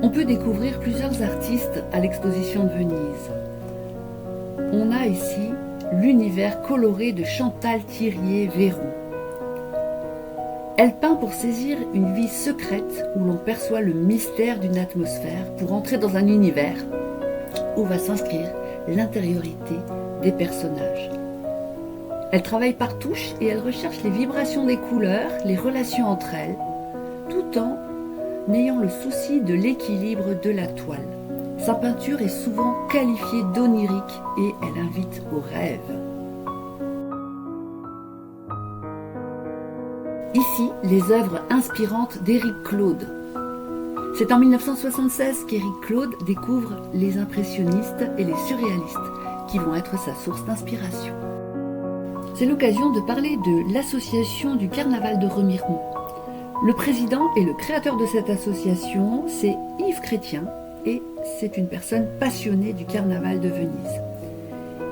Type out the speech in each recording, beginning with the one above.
On peut découvrir plusieurs artistes à l'exposition de Venise. On a ici l'univers coloré de Chantal Thiérier-Véron. Elle peint pour saisir une vie secrète où l'on perçoit le mystère d'une atmosphère pour entrer dans un univers où va s'inscrire l'intériorité des personnages. Elle travaille par touche et elle recherche les vibrations des couleurs, les relations entre elles, tout en ayant le souci de l'équilibre de la toile. Sa peinture est souvent qualifiée d'onirique et elle invite au rêve. Ici, les œuvres inspirantes d'Éric Claude. C'est en 1976 qu'Éric Claude découvre les impressionnistes et les surréalistes, qui vont être sa source d'inspiration. C'est l'occasion de parler de l'association du Carnaval de Remiremont. Le président et le créateur de cette association, c'est Yves Chrétien, et c'est une personne passionnée du Carnaval de Venise.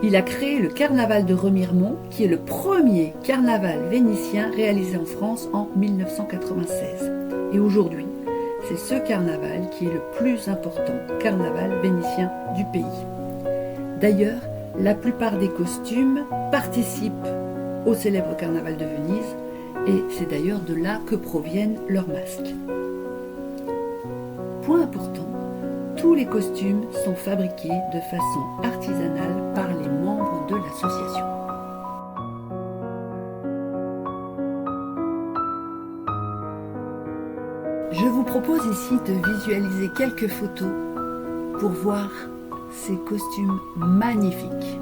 Il a créé le Carnaval de Remiremont, qui est le premier carnaval vénitien réalisé en France en 1996. Et aujourd'hui, c'est ce carnaval qui est le plus important carnaval vénitien du pays. D'ailleurs, la plupart des costumes participent au célèbre carnaval de Venise, et c'est d'ailleurs de là que proviennent leurs masques. Point important, tous les costumes sont fabriqués de façon artisanale par les membres de l'association. Je vous propose ici de visualiser quelques photos pour voir ces costumes magnifiques.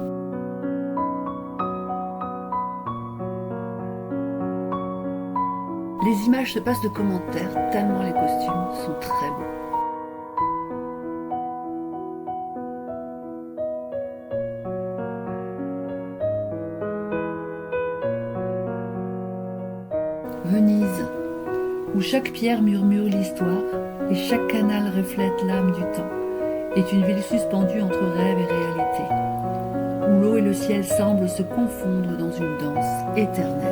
Les images se passent de commentaires tellement les costumes sont très beaux. Venise, où chaque pierre murmure l'histoire et chaque canal reflète l'âme du temps, est une ville suspendue entre rêve et réalité, où l'eau et le ciel semblent se confondre dans une danse éternelle.